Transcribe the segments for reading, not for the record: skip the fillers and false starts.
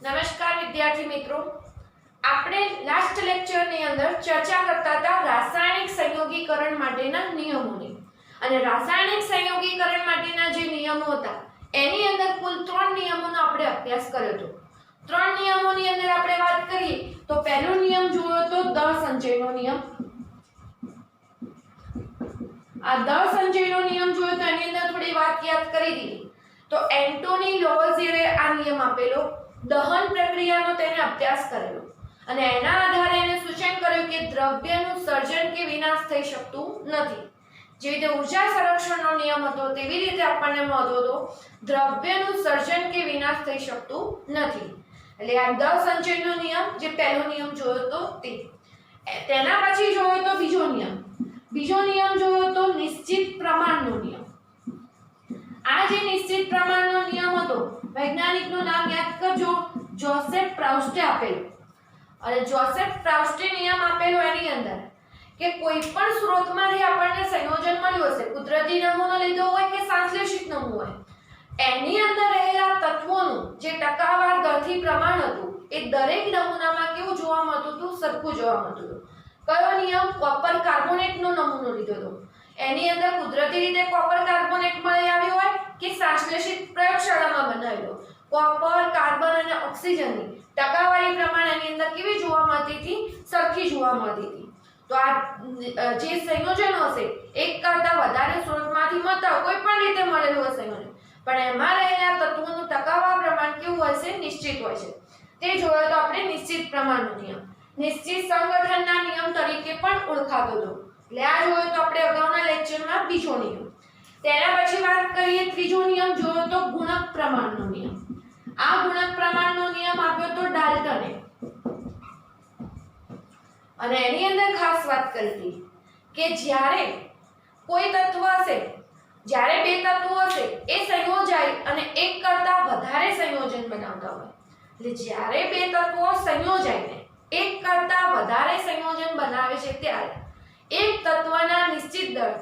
નમસ્કાર વિદ્યાર્થી મિત્રો, આપણે લાસ્ટ લેક્ચરની અંદર ચર્ચા કરતા હતા રાસાયણિક સંયોગીકરણ માટેના નિયમોની. અને રાસાયણિક સંયોગીકરણ માટેના જે નિયમો હતા એની અંદર કુલ 3 નિયમોનો આપણે અભ્યાસ કર્યો હતો. 3 નિયમોની અંદર આપણે વાત કરીએ તો પહેલો નિયમ જોયો તો દળ સંચયનો નિયમ. આ દળ સંચયનો નિયમ જોયો તો એની અંદર થોડી વાત યાદ કરી દીધી. તો એન્ટોની લોવોઝિયરે આ નિયમ આપેલો, દહન પ્રક્રિયાનો તેને અભ્યાસ કરેલો અને એના આધારે એને સૂચન કર્યું કે દ્રવ્યનું સર્જન કે વિનાશ થઈ શકતું નથી. જે રીતે ઊર્જા સંરક્ષણનો નિયમ હતો તેવી રીતે આપણને મળતો હતો દ્રવ્યનું સર્જન કે વિનાશ થઈ શકતું નથી. એટલે આ દળ સંચયનો નિયમ જે પહેલો નિયમ જોયો તો તેના પછી જોયો તો બીજો નિયમ જોયો તો નિશ્ચિત પ્રમાણનો નિયમ. આ જે નિશ્ચિત પ્રમાણનો નિયમ હતો વૈજ્ઞાનિકનું નામ યાદ કરજો, જોસેફ પ્રાઉસ્ટે આપેલું. અને જોસેફ પ્રાઉસ્ટે નિયમ આપેલો એની અંદર કે કોઈ પણ સ્ત્રોતમાંથી આપણને સંયોજન મળ્યું હશે, કુદરતી નમૂનો લીધો હોય કે સંશ્લેષિત નમૂનો હોય, એની અંદર રહેલા તત્વોનું જે ટકાવાર દરથી પ્રમાણ હતું એ દરેક નમૂનામાં કેવું જોવા મળતું હતું? સરખું જોવા મળતું હતું. કયો નિયમ? કોપર કાર્બોનેટનો નમૂનો લીધો હતો. એની અંદર કુદરતી રીતે કોપર કાર્બોનેટ મળી આવ્યો હોય કે સંશ્લેષિત પ્રયોગશાળામાં બનાવેલો, કોપર, કાર્બન અને ઓક્સિજનની ટકાવારી પ્રમાણ એની અંદર કેવી જોવા મળતી હતી? સરખી જોવા મળતી હતી. તો આ જે સંયોજનો હશે એક કરતા વધારે સ્ત્રોતમાંથી મળતા કોઈ પણ રીતે મળેલું હશે સંયોજન, પણ એમાં રહેલા તત્વોનું ટકાવાર પ્રમાણ કેવું હશે? નિશ્ચિત હોય છે. તે જોયો તો આપણે નિશ્ચિત પ્રમાણનો નિયમ. નિશ્ચિત સંગઠનના નિયમ તરીકે પણ ઓળખાતો હતો. એટલે આ જોયો તો આપણે અગાઉના લેક્ચરમાં બીજો નિયમ. તેના પછી વાત કરીએ ત્રીજો નિયમ જોયો તો ગુણક પ્રમાણનો નિયમ. આ ગુણક પ્રમાણનો નિયમ આપ્યો તો ડાલ્ટને અને એની અંદર ખાસ વાત કરી હતી કે જ્યારે કોઈ તત્વ હશે, જ્યારે બે તત્વો હશે એ સંયોજાય અને એક કરતા વધારે સંયોજન બનાવતા હોય, એટલે જ્યારે બે તત્વો સંયોજાઈને એક કરતા વધારે સંયોજન બનાવે છે ત્યારે એક તત્વના નિશ્ચિત દળ,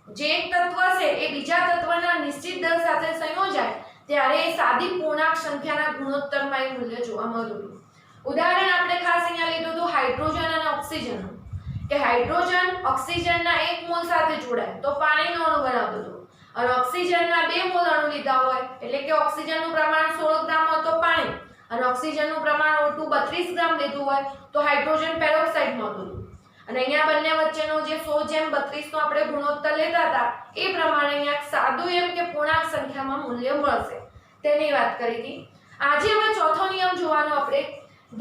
જે એક તત્વ છે એ બીજા તત્વના નિશ્ચિત દળ સાથે સંયોજાય ત્યારે એ સાદી પૂર્ણાંક સંખ્યાના ગુણોત્તરમાં એ મૂલ્ય જોવા મળતું હતું. ઉદાહરણ આપણે ખાસ અહીંયા લીધું હતું હાઇડ્રોજન અને ઓક્સિજન, કે હાઇડ્રોજન ઓક્સિજનના 1 મોલ સાથે જોડાય તો પાણીનો અણુ બનાવતો હતો, અને ઓક્સિજનના 2 મોલ અણુ લીધા હોય એટલે કે ઓક્સિજનનું પ્રમાણ 16 ગ્રામ હોય તો પાણી, અને ઓક્સિજનનું પ્રમાણ O2 32 ગ્રામ લીધું હોય તો હાઇડ્રોજન પેરોક્સાઇડ મળતું હતું. અને અહીંયા બંને વચ્ચેનો જે 100:32 નો આપણે ગુણોત્તર લેતા હતા એ પ્રમાણે અહીંયા સાદું એમ કે પૂર્ણાંક સંખ્યામાં મૂલ્ય મળશે તેની વાત કરી હતી. આજે હવે ચોથો નિયમ જોવાનો આપણે,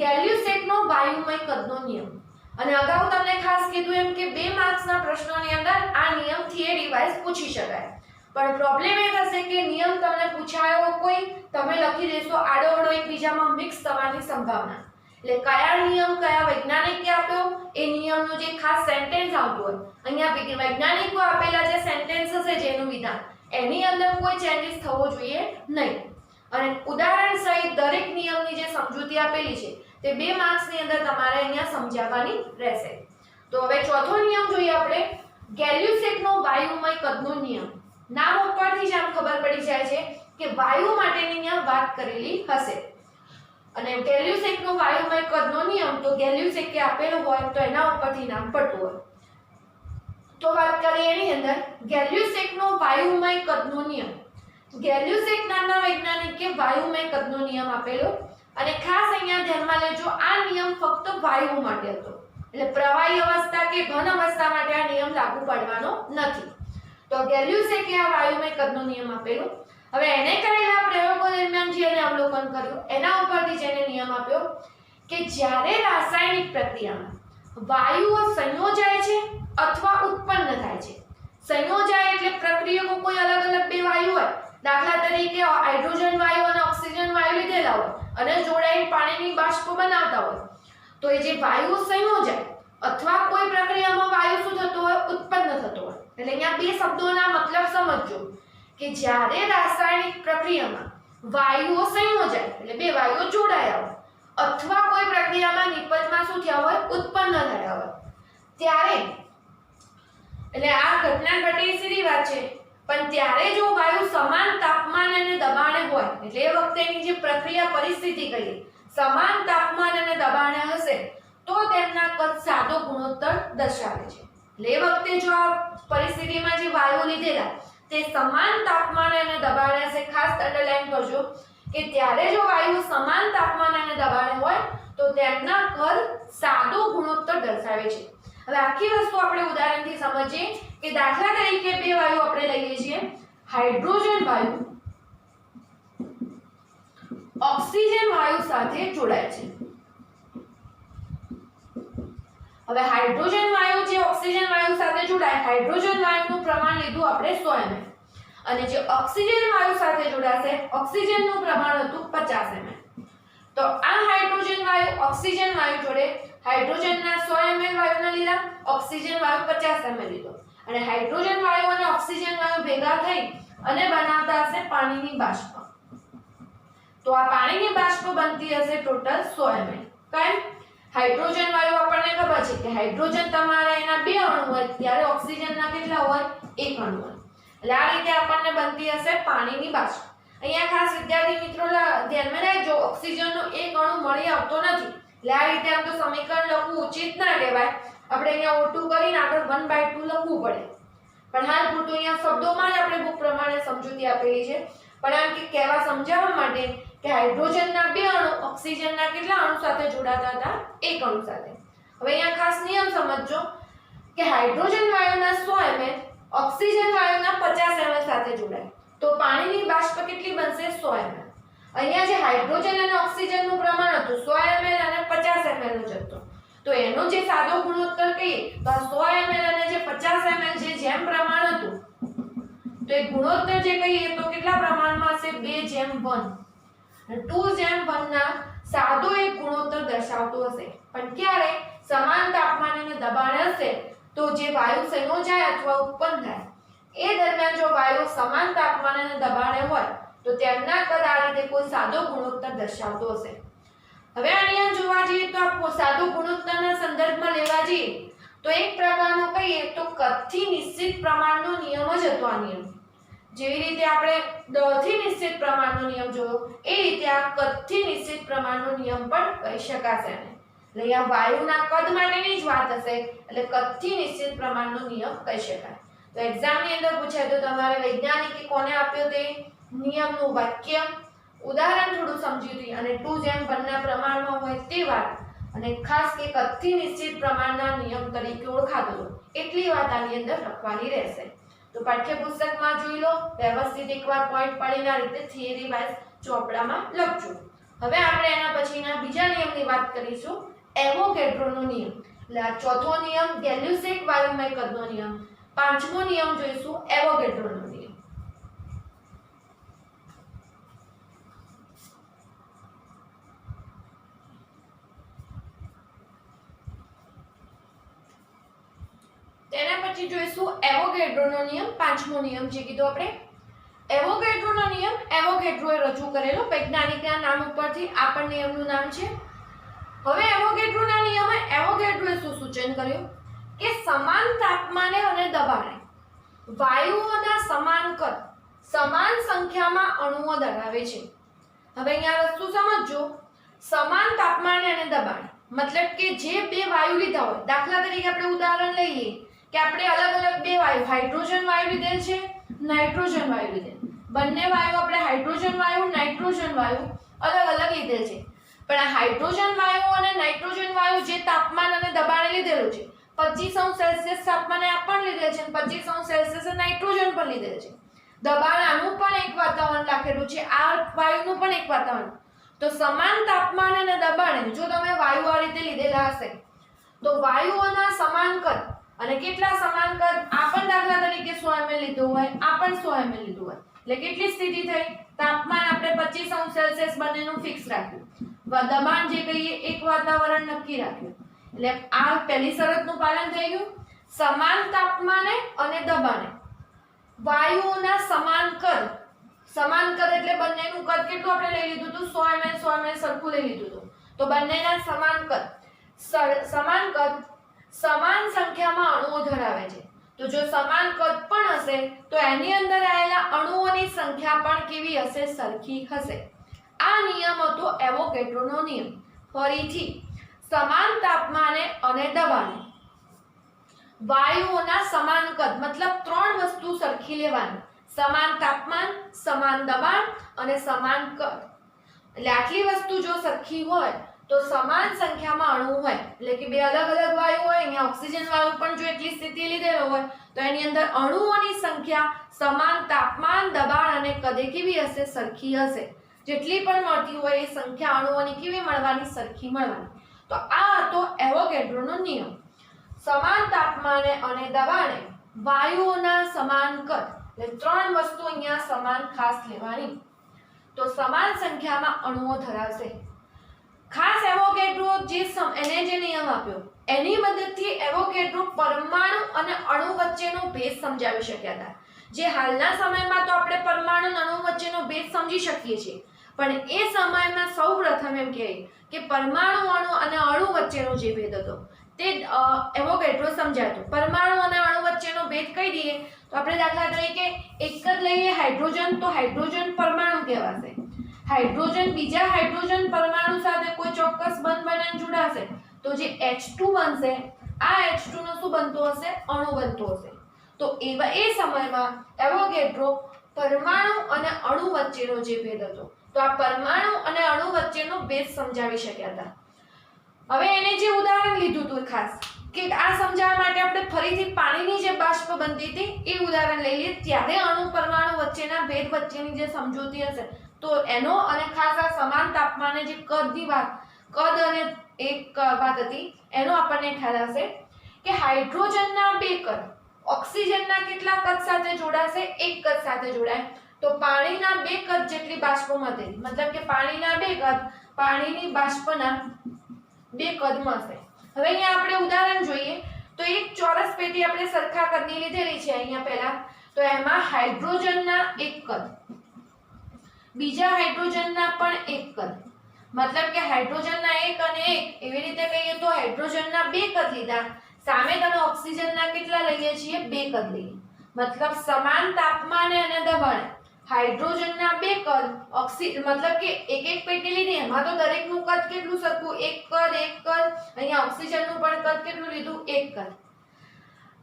ગેલ્યુસેકનો વાયુમય કદનો નિયમ. અને અગાઉ તમને ખાસ કીધું એમ કે 2 માર્ક્સના પ્રશ્નોની અંદર આ નિયમ થિયરી વાઇઝ પૂછી શકાય, પણ પ્રોબ્લેમ એ થશે કે નિયમ તમને પૂછાયો કોઈ તમે લખી દેશો આડોઅવળો એકબીજામાં મિક્સ થવાની સંભાવના. એટલે કયા નિયમ કયા વૈજ્ઞાનિકે આપ્યો એ નિયમનું જે ખાસ સેન્ટેન્સ આવતું હોય, અહીંયા વૈજ્ઞાનિકો આપેલા જે સેન્ટેન્સ હશે જેનું વિધાન એની અંદર કોઈ ચેન્જીસ થવો જોઈએ નહીં. અને ઉદાહરણ સહિત દરેક નિયમની જે સમજૂતી આપેલી છે તે 2 માર્ક્સની અંદર તમારે અહીંયા સમજાવવાની રહેશે. તો હવે ચોથો નિયમ જોઈએ આપણે, ગેલ્યુસેકનો વાયુમય કદનો નિયમ. નામ ઉપરથી જ આમ ખબર પડી જાય છે કે વાયુ માટેની અહીંયા વાત કરેલી હશે. અને ગેલ્યુસેકનો વાયુમય કદનો નિયમ તો ગેલ્યુસેકે આપેલો હોય તો એના ઉપરથી નામ પડતું હોય. તો વાત કરીએ એની અંદર ગેલ્યુસેકનો વાયુમય કદનો નિયમ. ગેલ્યુસેક નામના વૈજ્ઞાનિકે વાયુમય કદનો નિયમ આપેલો, અને ખાસ અહીંયા ધ્યાનમાં લેજો આ નિયમ ફક્ત વાયુ માટે હતો, એટલે પ્રવાહી અવસ્થા કે ઘન અવસ્થા માટે આ નિયમ લાગુ પડવાનો નથી. તો ગેલ્યુસેકે આ વાયુમય કદનો નિયમ આપેલો. હવે એને કરેલા પ્રયોગો દરમિયાન જેને અવલોકન કર્યું એના ઉપરથી જેને નિયમ આપ્યો કે જ્યારે રાસાયણિક પ્રક્રિયામાં વાયુઓ સંયોજાય છે અથવા ઉત્પન્ન થાય છે. સંયોજાય એટલે પ્રક્રિયકો કોઈ અલગ અલગ 2 વાયુ હોય, દાખલા તરીકે હાઇડ્રોજન વાયુ અને ઓક્સિજન વાયુ લીધેલા હોય અને જોડાઈને પાણીની બાષ્પ બનાવતા હોય, તો એ જે વાયુ સંયોજાય અથવા કોઈ પ્રક્રિયામાં વાયુ શું થતો હોય? ઉત્પન્ન થતો હોય. એટલે અહીંયા 2 શબ્દોના મતલબ સમજજો કે જ્યારે રાસાયણિક પ્રક્રિયામાં વાયુઓ સંયોજાય એટલે 2 વાયુઓ જોડાયા હોય અથવા કોઈ પ્રક્રિયામાં નિપજમાં શું થયા હોય? ઉત્પન્ન થયા હોય ત્યારે, એટલે આ ઘટના ઘટી સીધી વાત છે, પણ ત્યારે જો વાયુ સમાન તાપમાન અને દબાણે હોય એટલે એ વખતેની જે પ્રક્રિયા પરિસ્થિતિ કહીએ સમાન તાપમાન અને દબાણે હશે તો તેમના કદ સાદો ગુણોત્તર દર્શાવે છે. એટલે એ વખતે જો આ પરિસ્થિતિમાં જે વાયુ લીધેલા તે સમાન તાપમાન અને દબાણે હશે, ખાસ અંડરલાઈન કરજો કે ત્યારે જો વાયુ સમાન તાપમાન અને દબાણે હોય તો તેમના કદ સાદો ગુણોત્તર દર્શાવે છે. હવે આખી વસ્તુ આપણે ઉદાહરણથી સમજીએ કે દાખલા તરીકે બે વાયુ આપણે લઈએ છીએ, હાઇડ્રોજન વાયુ ઓક્સિજન વાયુ સાથે જોડાય છે. હવે હાઇડ્રોજન વાયુ જે ઓક્સિજન વાયુ સાથે જોડાય, હાઇડ્રોજન વાયુનું પ્રમાણ લીધું આપણે 100 ml અને જે ઓક્સિજન વાયુ સાથે જોડાશે ઓક્સિજનનું પ્રમાણ હતું 50 ml. તો આ હાઇડ્રોજન વાયુ ઓક્સિજન વાયુ જોડે હાઇડ્રોજનના 100 ml વાયુને લીધા, ઓક્સિજન વાયુ 50 ml લીધો અને હાઇડ્રોજન વાયુ અને ઓક્સિજન વાયુ ભેગા થઈ અને બનાવતા હશે પાણીની બાષ્પ. તો આ પાણીની બાષ્પ બનતી હશે ટોટલ 100 ml. કેમ? હાઇડ્રોજન વાયુ આપણને ખબર છે કે હાઇડ્રોજન તમારા એના 2 અણુ હોય ત્યારે ઓક્સિજનના કેટલા હોય? 1 અણુ હોય. એટલે આ રીતે આપણને બનતી હશે પાણીની બાષ્પ. અહીંયા ખાસ વિદ્યાર્થી મિત્રો ધ્યાનમાં રાખજો, ઓક્સિજનનો 1 અણુ મળી આવતો નથી. એટલે આ રીતે આમ તો સમીકરણ લખવું ઉચિત ના કહેવાય. આપણે અહીંયા O2 કરીને આગળ 1/2 લખવું પડે. પણ હાલ પૂરતું અહીંયા શબ્દોમાં જ આપણે બુક પ્રમાણે સમજૂતી આપેલી છે. પણ આમ કે કહેવા સમજાવવા માટે કે હાઇડ્રોજનના 2 અણુ ઓક્સિજનના કેટલા અણુ સાથે જોડાતા હતા? 1 અણુ સાથે. હવે અહીંયા ખાસ નિયમ સમજજો કે હાઇડ્રોજન વાયુના 100 ml ઓક્સિજન વાયુના 50 ml સાથે જોડાય તો પાણીની બાષ્પ કેટલી બનશે? 100 ml. અહીંયા જે હાઇડ્રોજન અને ઓક્સિજનનું પ્રમાણ હતું 100 ml અને 50 ml નો જથ્થો, તો એનો જે સાદો ગુણોત્તર કહીએ તો 100 ml અને જે 50 ml જે જેમ પ્રમાણ હતું તો એ ગુણોત્તર જે કહીએ તો કેટલા પ્રમાણમાં હશે? 2:1. 2:1 ના સાદો એક ગુણોત્તર દર્શાવતો હશે. પણ ક્યારે? સમાન તાપમાન અને દબાણ હશે તો જે વાયુ સંયોજાય અથવા ઉત્પન્ન થાય એ દરમિયાન જો વાયુ સમાન તાપમાન અને દબાણે હોય તો તેમના કદ આ રીતે કોઈ સાદો ગુણોત્તર દર્શાવતો હશે. હવે અહીંયા જોવા જઈએ તો આ સાદો ગુણોત્તરના સંદર્ભમાં લેવા જઈએ તો એક પ્રકારનો કહીએ તો કદથી નિશ્ચિત પ્રમાણનો નિયમ જ હતો. આ નિયમ જેવી રીતે આપણે દળથી નિશ્ચિત પ્રમાણનો નિયમ જોયો એ રીતે આ કદથી નિશ્ચિત પ્રમાણનો નિયમ પણ કહી શકાશે. એટલે અહીંયા વાયુના કદ માટેની જ વાત હશે એટલે કદથી નિશ્ચિત પ્રમાણનો નિયમ કહી શકાય. તો એક્ઝામની અંદર પૂછાય તો તમારે વૈજ્ઞાનિકે કોને આપ્યો તે નિયમનું વાક્ય, ઉદાહરણ થોડું સમજૂતી અને 2:1 ના પ્રમાણમાં હોય તે વાત અને ખાસ કે કદથી નિશ્ચિત પ્રમાણના નિયમ તરીકે ઓળખાતો હતો એટલી વાત આની અંદર લખવાની રહેશે. તો પાઠ્યપુસ્તકમાં જોઈ લો, વ્યવસ્થિત એકવાર પોઈન્ટ પાડીને આ રીતે થિયરી વાઇઝ ચોપડામાં લખજો. હવે આપણે એના પછીના બીજા નિયમની વાત કરીશું, એવોગેડ્રોનો નિયમ. એટલે આ ચોથો નિયમ ગેલ્યુસેક વાયુમય કદનો નિયમ. પાંચમો નિયમ જોઈશું એવોગેડ્રોનો નિયમ. તેના પછી જોઈશું એવોગેડ્રોનો નિયમ. પાંચમો નિયમ જે કીધો આપણે એવોગેડ્રોનો નિયમ, એવોગેડ્રોએ રજૂ કરેલો વૈજ્ઞાનિકના નામ ઉપરથી આ પણ નિયમનું નામ છે. હવે એવોગેડ્રોના નિયમે એવોગેડ્રોએ શું સૂચન કર્યું કે સમાન તાપમાને અને દબાણે વાયુઓના સમાન કદ સમાન સંખ્યામાં અણુઓ ધરાવે છે. હવે અહીંયા વસ્તુ સમજજો, સમાન તાપમાને અને દબાણે મતલબ કે જે બે વાયુ લીધા હોય, દાખલા તરીકે આપણે ઉદાહરણ લઈએ કે આપણે અલગ અલગ બે વાયુ, હાઇડ્રોજન વાયુ લીધેલ છે, નાઇટ્રોજન વાયુ લીધેલ. બંને વાયુ આપણે હાઇડ્રોજન વાયુ, નાઇટ્રોજન વાયુ અલગ અલગ લીધેલ છે. પણ આ હાઇડ્રોજન વાયુ અને નાઇટ્રોજન વાયુ જે તાપમાન અને દબાણે લીધેલું છે 25°C તાપમાને આ પણ લીધેલ છે, 25°C નાઇટ્રોજન પણ લીધેલ છે. દબાણ આનું પણ એક વાતાવરણ રાખેલું છે, આ વાયુનું પણ એક વાતાવરણ. તો સમાન તાપમાન અને દબાણે જો તમે વાયુ આ રીતે લીધેલા હશે તો વાયુઓના સમાન કદ અને કેટલા સમાન કદ, આ પણ દાખલા તરીકે 100 ml લીધું હોય, આ પણ 100 ml લીધું હોય એટલે કેટલી સ્થિતિ થઈ? તાપમાન આપણે 25°C બંનેનું ફિક્સ રાખ્યું, દબાણ જે કહીએ એક વાતાવરણ નક્કી રાખ્યું. એટલે આ પહેલી શરતનું પાલન થઈ ગયું. સમાન તાપમાને અને દબાણે વાયુઓના સમાન કદ, સમાન કદ એટલે બંનેનું કદ કેટલું આપણે લઈ લીધું હતું? 100 ml 100 ml સરખું લઈ લીધું હતું. તો બંનેના સમાન કદ સમાન સંખ્યામાં અણુઓ ધરાવે છે. તો જો સમાન કદ પણ હશે તો એની અંદર આવેલા અણુઓની સંખ્યા પણ કેવી હશે? સરખી હશે. આ નિયમ હતો એવોગેડ્રોનો નિયમ. ફરીથી સમાન તાપમાને અને દબાણે વાયુઓના સમાન કદ, મતલબ ત્રણ વસ્તુ સરખી લેવાની: સમાન તાપમાન, સમાન દબાણ અને સમાન કદ. એટલે આટલી વસ્તુ જો સરખી હોય તો સમાન સંખ્યામાં અણુ હોય, એટલે કે બે અલગ અલગ વાયુ હોય, અહીંયા ઓક્સિજન વાયુ પણ જો એટલી સ્થિતિ લીધેલો હોય તો એની અંદર અણુઓની સંખ્યા સમાન તાપમાન, દબાણ અને કદે કેવી હશે? સરખી હશે. જેટલી પણ મળતી હોય એ સંખ્યા અણુઓની કેવી મળવાની? સરખી મળવાની. તો આ હતો એવોગેડ્રોનો નિયમ. સમાન તાપમાને અને દબાણે વાયુઓના સમાન કદ, એટલે ત્રણ વસ્તુ અહીંયા સમાન ખાસ લેવાની. તો સમાન સંખ્યામાં અણુઓ ધરાવશે. ખાસ એવોગેડ્રો એને જે નિયમ આપ્યો એની મદદથી એવોગેડ્રો પરમાણુ અને અણુ વચ્ચેનો ભેદ સમજાવી શક્યા હતા. જે હાલના સમયમાં તો આપણે પરમાણુ અને અણુ વચ્ચેનો ભેદ સમજી શકીએ છીએ, પણ એ સમયમાં સૌપ્રથમ એમ કહે કે પરમાણુ અણુ અને અણુ વચ્ચેનો જે ભેદ હતો તે એવોગેડ્રો સમજાતો. પરમાણુ અને અણુ વચ્ચેનો ભેદ કહી દઈએ તો આપણે દાખલા તરીકે એક જ લઈએ હાઇડ્રોજન, તો હાઇડ્રોજન પરમાણુ કહેવાશે. હાઇડ્રોજન બીજા હાઇડ્રોજન પરમાણુ સાથે કોઈ ચોક્કસ બંધ બનાવીને જોડાશે તો જે H2 બનશે, આ H2 નો શું બનતો હશે? અણુ બનતો હશે. તો એ સમયમાં એવોગેડ્રો પરમાણુ અને અણુ વચ્ચેનો જે ભેદ હતો તો આ પરમાણુ અને અણુ વચ્ચેનો ભેદ સમજાવી શક્યા હતા. હવે એને જે ઉદાહરણ લીધું હતું ખાસ કે આ સમજાવવા માટે આપણે ફરીથી પાણીની જે બાષ્પ બનતી હતી એ ઉદાહરણ લઈ લઈએ. ત્યારે અણુ પરમાણુ વચ્ચેના ભેદ વચ્ચેની જે સમજૂતી હશે તો એનો અને ખાસ આ સમાન તાપમાને જે કદની વાત, કદ અને એક વાત હતી એનો આપણને ખ્યાલ હશે કે હાઇડ્રોજનના બે કદ ઓક્સિજનના કેટલા કદ સાથે જોડાશે? એક કદ સાથે જોડાય. તો પાણીના બે કદ જેટલી બાષ્પમાંથી, મતલબ કે પાણીના બે કદ પાણીની બાષ્પના બે કદ મળશે. હવે અહીંયા આપણે ઉદાહરણ જોઈએ તો એક ચોરસ પેટી આપણે સરખા કદની લીધેલી છે અહીંયા પહેલા, તો એમાં હાઇડ્રોજનના એક કદ, બીજા હાઇડ્રોજનના પણ એક કદ, મતલબ કે હાઇડ્રોજનના એક અને એક એવી રીતે કહીએ તો હાઇડ્રોજનના બે કદ લીધા. સામે તમે ઓક્સિજનના કેટલા લઈએ છીએ? બે કદ લઈએ. મતલબ સમાન તાપમાને અને દબાણે હાઇડ્રોજનના બે કદ, મતલબ કે એક એક પેટી લીધી એમાં તો દરેકનું કદ કેટલું સરખું? એક કદ. અહીંયા ઓક્સિજનનું પણ કદ કેટલું લીધું? એક કદ.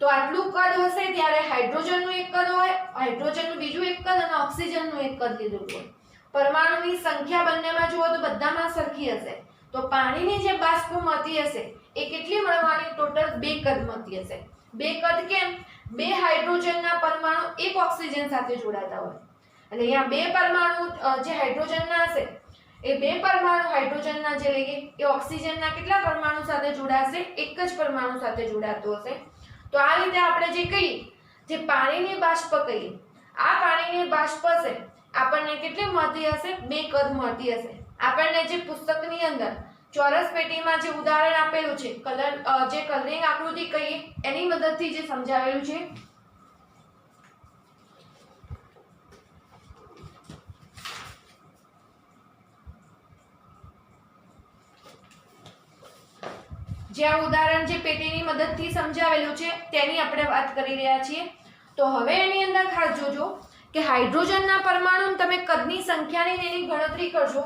તો આટલું કદ હશે ત્યારે હાઇડ્રોજનનું એક કદ હોય, હાઇડ્રોજનનું બીજું એક કદ અને ઓક્સિજનનું એક કદ લીધું હોય. પરમાણુની સંખ્યા બંનેમાં જુઓ તો બધામાં સરખી હશે. તો પાણીની જે બાષ્પ મળતી હશે એ કેટલી મળવાની? ટોટલ બે કદ મળતી હશે. બે કદ કેમ? બે હાઇડ્રોજનના પરમાણુ એક ઓક્સિજન સાથે જોડાતા હોય. એટલે અહીંયા બે પરમાણુ જે હાઇડ્રોજનના હશે એ બે પરમાણુ હાઇડ્રોજનના જે લઈએ એ ઓક્સિજનના કેટલા પરમાણુ સાથે જોડાશે? એક જ પરમાણુ સાથે જોડાતો હશે. તો આ રીતે આપણે જે કહીએ જે પાણીની બાષ્પ કહીએ, આ પાણીની બાષ્પ છે આપણને કેટલી મળતી હશે? બે કદ મળતી હશે. આપણને જે પુસ્તકની અંદર ચોરસ પેટીમાં જે ઉદાહરણ આપેલું છે જે કલરિંગ આકૃતિ કહીએ એની મદદથી જે સમજાવેલું છે જે આ ઉદાહરણ જે પેટીની મદદથી સમજાવેલું છે તેની આપણે વાત કરી રહ્યા છીએ. તો હવે એની અંદર ખાસ જોજો કે હાઇડ્રોજનના પરમાણુ તમે કદની સંખ્યાની એની ગણતરી કરશો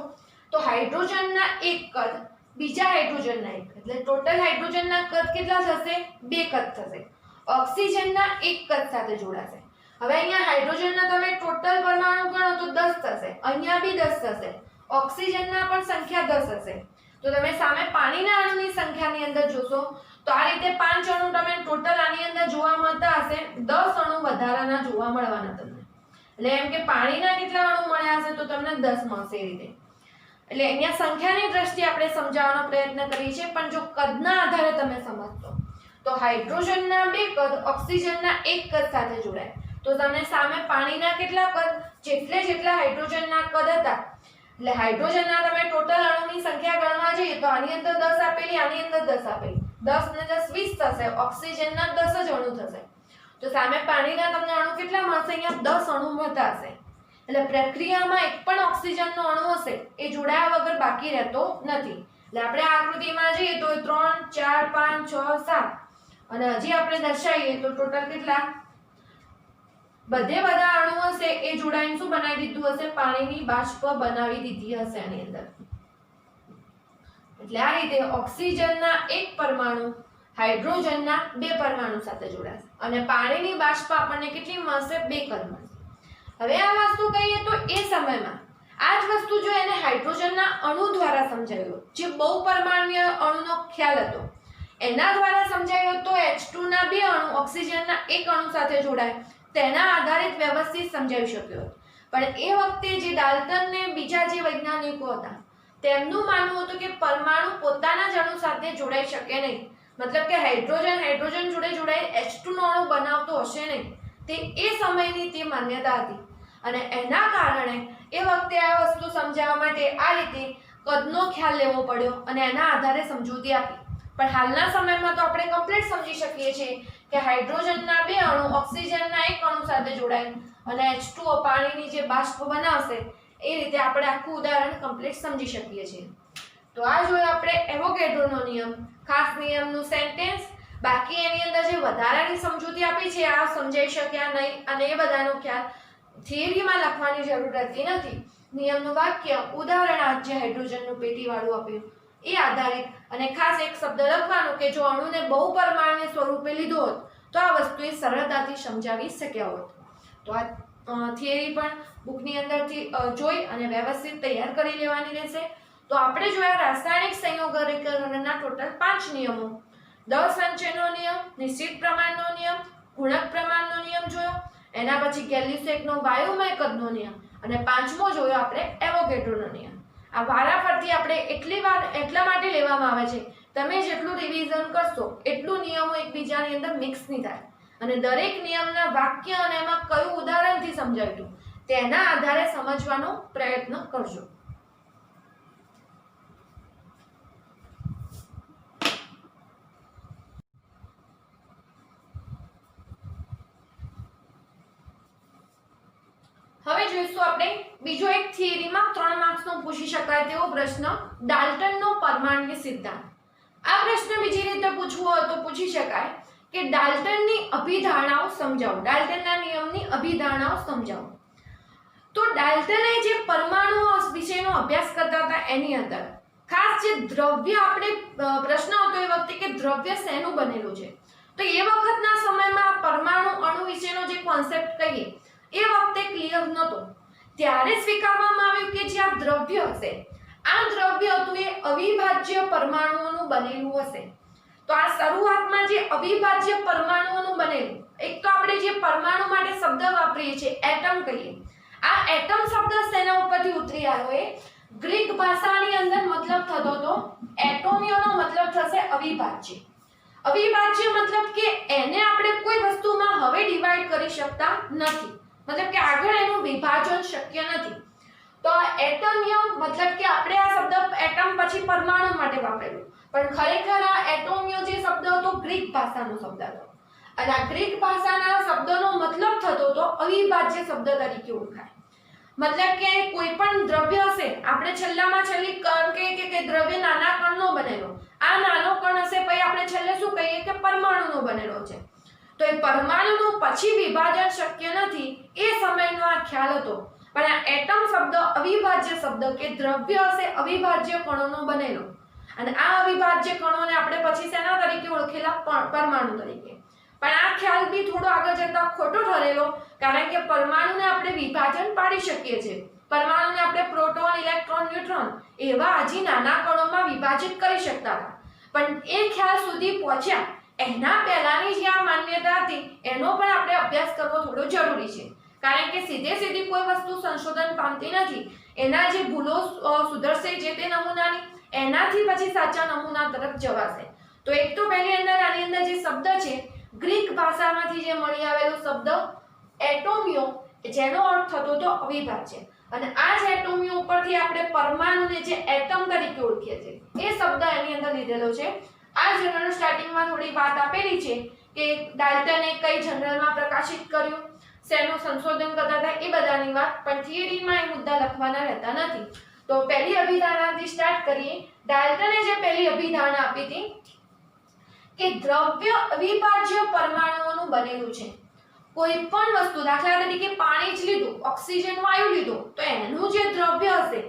તો હાઇડ્રોજનના એક કદ, બીજા હાઇડ્રોજનના એક કદ, એટલે ટોટલ હાઇડ્રોજનના કદ કેટલા થશે? બે કદ થશે. ઓક્સિજનના એક કદ સાથે જોડાશે. હવે અહીંયા હાઇડ્રોજનના તમે ટોટલ પરમાણુ ગણો તો 10 થશે, અહીંયા બી 10 થશે, ઓક્સિજનના પણ સંખ્યા 10 હશે. તો તમે સામે પાણીના અણુની સંખ્યાની અંદર જોશો તો આ રીતે 5 અણુ તમે ટોટલ આની અંદર જોવા મળતા હશે, 10 અણુ વધારાના જોવા મળવાના તમને. એટલે એમ કે પાણીના કેટલા અણુ મળ્યા હશે તો તમને 10 મળશે એ રીતે. એટલે અહીંયા સંખ્યાની દ્રષ્ટિએ આપણે સમજાવવાનો પ્રયત્ન કરીએ છીએ, પણ જો કદના આધારે તમે સમજશો તો હાઇડ્રોજનના બે કદ ઓક્સિજનના એક કદ સાથે જોડાય તો તમને સામે પાણીના કેટલા કદ? જેટલા હાઇડ્રોજનના કદ હતા એટલે હાઇડ્રોજનના તમે ટોટલ અણુની સંખ્યા ગણવા જઈએ તો આની અંદર 10 આપેલી, આની અંદર 10 આપેલી, 10 ને 10 20 થશે. ઓક્સિજનના 10 જ અણુ થશે. તો સામે પાણીના તમને અણુ કેટલા મળશે? અહીંયા 10 અણુ મળતા હશે. એટલે પ્રક્રિયામાં એક પણ ઓક્સિજનનો અણુ હશે એ જોડાયા વગર બાકી રહેતો નથી. એટલે આપણે આ આકૃતિમાં જઈએ તો 3 4 5 6 7 અને હજી આપણે દર્શાવીએ તો ટોટલ કેટલા? બધે બધા અણુઓ છે એ જોડાઈને શું બનાવી દીધું હશે? પાણીની બાષ્પ બનાવી દીધી હશે આની અંદર. એટલે આ રીતે ઓક્સિજનના એક પરમાણુ હાઇડ્રોજનના બે પરમાણુ સાથે જોડાશે અને પાણીની બાષ્પ આપણને કેટલી મળશે? 2 કણ મળશે. હવે આ વસ્તુ કહીએ તો એ સમયમાં આ જ વસ્તુ જો એને હાઇડ્રોજનના અણુ દ્વારા સમજાવ્યો, જે બહુપરમાણુય અણુનો ખ્યાલ હતો એના દ્વારા સમજાવ્યો તો H2 ના 2 અણુ ઓક્સિજનના એક અણુ સાથે જોડાય તેના આધારિત વ્યવસ્થિત સમજાવી શક્યો. પણ એ વખતે જે ડાલ્ટન ને બીજા જે વૈજ્ઞાનિકો હતા તેમનું માનવું હતું કે પરમાણુ પોતાના જ અણુ સાથે જોડાઈ શકે નહીં. મતલબ કે હાઇડ્રોજન જોડે જોડાઈ H2 નો અણુ બનાવતો હશે નહીં. તે એ સમયની તે માન્યતા હતી અને એના કારણે એ વખતે આ વસ્તુ સમજાવવા માટે આ રીતે કદનો ખ્યાલ લેવો પડ્યો અને એના આધારે સમજૂતી આપી. પણ હાલના સમયમાં તો આપણે કમ્પ્લીટ સમજી શકીએ છીએ કે હાઇડ્રોજનના 2 અણુ ઓક્સિજનના એક અણુ સાથે જોડાય અને H2O પાણીની જે બાષ્પ બનાવશે એ રીતે આપણે આખું ઉદાહરણ કમ્પ્લીટ સમજી શકીએ છીએ. તો આ જોયો આપણે એવોગેડ્રોનો નિયમ, ખાસ નિયમનું સેન્ટેન્સ. બાકી એની અંદર જે વધારાની સમજૂતી આપી છે આ સમજાઈ શક્યા નહીં અને એ બધાનો ખ્યાલ થિયરીમાં લખવાની જરૂર રહેતી નથી. નિયમનું વાક્ય, ઉદાહરણ આ જે હાઇડ્રોજનનું પેટીવાળું આપ્યું એ આધારિત અને ખાસ એક શબ્દ લખવાનું કે જો અણુને બહુપરમાણુય સ્વરૂપે લીધો હોત તો આ વસ્તુએ સરળતાથી સમજાવી શક્યા હોત. તો આ થિયરી પણ બુકની અંદરથી જોઈ અને વ્યવસ્થિત તૈયાર કરી લેવાની રહેશે. તો આપણે જોયા રાસાયણિક સંયોગીકરણના ટોટલ 5 નિયમો. દળ સંચયનો નિયમ, નિશ્ચિત પ્રમાણનો નિયમ, ગુણક પ્રમાણનો નિયમ જોયો. એના પછી ગેલ્યુસેકનો વાયુમય કદનો નિયમ અને 5મો જોયો આપણે એવોગેડ્રોનો નિયમ. આ વારાફરતી આપણે એટલા માટે લેવામાં આવે છે તમે જેટલું રિવિઝન કરશો એટલું નિયમો એકબીજાની અંદર મિક્સ નહીં થાય અને દરેક નિયમના વાક્ય અને એમાં કયું ઉદાહરણથી સમજાવ્યું તેના આધારે સમજવાનો પ્રયત્ન કરજો. હવે જોઈશું આપણે બીજો એક થિયરીમાં 3 માર્ક્સનો પૂછી શકાય તેવો પ્રશ્ન, ડાલ્ટનનો પરમાણ્વીય સિદ્ધાંત. આ પ્રશ્ન બીજી રીતે પૂછવો હોય તો પૂછી શકાય કે ડાલ્ટનની અભિધારણાઓ સમજાવો, ડાલ્ટનના નિયમની અભિધારણાઓ સમજાવો. તો ડાલ્ટને જે પરમાણુઓ વિશેનો અભ્યાસ કરતા હતા એની અંદર ખાસ જે દ્રવ્ય આપણે પ્રશ્ન હતો એ વખતે કે દ્રવ્ય શેનું બનેલું છે, તો એ વખતના સમયમાં પરમાણુ અણુ વિશેનો જે કોન્સેપ્ટ કહીએ એ વખતે ક્લિયર નહોતો. ત્યારે સ્વીકારવામાં આવ્યું કે જે આ દ્રવ્ય હશે આ દ્રવ્ય હતું એ અવિભાજ્ય પરમાણુઓનું બનેલું હશે. તો આ શરૂઆતમાં જે અવિભાજ્ય પરમાણુઓનું બનેલું, એક તો આપણે જે પરમાણુ માટે શબ્દ વાપરીએ છીએ એટમ કહીએ, આ એટમ શબ્દ શેના ઉપરથી ઉતરી આવ્યો? એ ગ્રીક ભાષાની અંદર મતલબ થતો હતો એટોમિયોનો મતલબ થશે અવિભાજ્ય. અવિભાજ્ય મતલબ કે એને આપણે કોઈ વસ્તુમાં હવે ડિવાઈડ કરી શકતા નથી, મતલબ કે આગળ એનું વિભાજન શક્ય નથી. તો એટોમિયમ મતલબ કે આપણે આ શબ્દ એટમ પછી પરમાણુ માટે વાપરેલો, પણ ખરેખર આ એટોમિયો જે શબ્દ હતો ગ્રીક ભાષાનો શબ્દ હતો અને આ ગ્રીક ભાષાના શબ્દનો મતલબ થતો હતો અવિભાજ્ય શબ્દ તરીકે ઓળખાય. મતલબ કે કોઈ પણ દ્રવ્ય હશે, આપણે છેલ્લામાં છેલ્લી કણ કે દ્રવ્ય નાના કણનો બનેલો, આ નાનો કણ હશે પછી આપણે છેલ્લે શું કહીએ કે પરમાણુનો બનેલો છે. તો એ પરમાણુનું પછી વિભાજન શક્ય નથી એ સમયનો આ ખ્યાલ હતો. પણ આ એટમ શબ્દ અવિભાજ્ય શબ્દ કે દ્રવ્ય હશે અવિભાજ્ય કણોનો બનેલો અને આ અવિભાજ્ય કણોને આપણે પછી શેના તરીકે ઓળખેલા? પરમાણુ તરીકે. પણ આ ખ્યાલ બી થોડો આગળ જતા ખોટો ઠરેલો, કારણ કે પરમાણુને આપણે વિભાજન પાડી શકીએ છીએ. પરમાણુને આપણે પ્રોટોન, ઇલેક્ટ્રોન, ન્યુટ્રોન એવા હજી નાના કણોમાં વિભાજિત કરી શકતા હતા. પણ એ ખ્યાલ સુધી પહોંચ્યા એના પહેલાની જે આ માન્યતા હતી એનો પણ આપણે અભ્યાસ કરવો થોડો જરૂરી છે, કારણ કે સીધી કોઈ વસ્તુ સંશોધન પામતી નથી. એના જે ભૂલો સુધરશે જે તે નમૂનાની, એનાથી પછી સાચા નમૂના તરફ જવાશે. તો એક તો પહેલી અંદર આની અંદર જે શબ્દ છે ગ્રીક ભાષામાંથી જે મળી આવેલો શબ્દ એટોમિયો, જેનો અર્થ થતો હતો અવિભાજ્ય, અને આ જ એટોમિયો ઉપરથી આપણે પરમાણુને જે એટમ તરીકે ઓળખીએ છીએ એ શબ્દ એની અંદર લીધેલો છે. આ જર્નલ સ્ટાર્ટિંગમાં થોડી વાત આપેલી છે કે ડાલ્ટને કઈ જર્નલમાં પ્રકાશિત કર્યું, શેનું સંશોધન કરતા હતા એ બધાની વાત, પણ થિયરીમાં એ મુદ્દા લખવાના રહેતા નથી. તો પહેલી અભિધારણાથી સ્ટાર્ટ કરીએ. ડાલ્ટને જે પહેલી અભિધારણા આપી હતી કે દ્રવ્ય અવિભાજ્ય પરમાણુઓનું બનેલું છે. કોઈ પણ વસ્તુ, દાખલા તરીકે પાણી જ લીધું, ઓક્સિજન વાયુ લીધો, તો એનું જે દ્રવ્ય હશે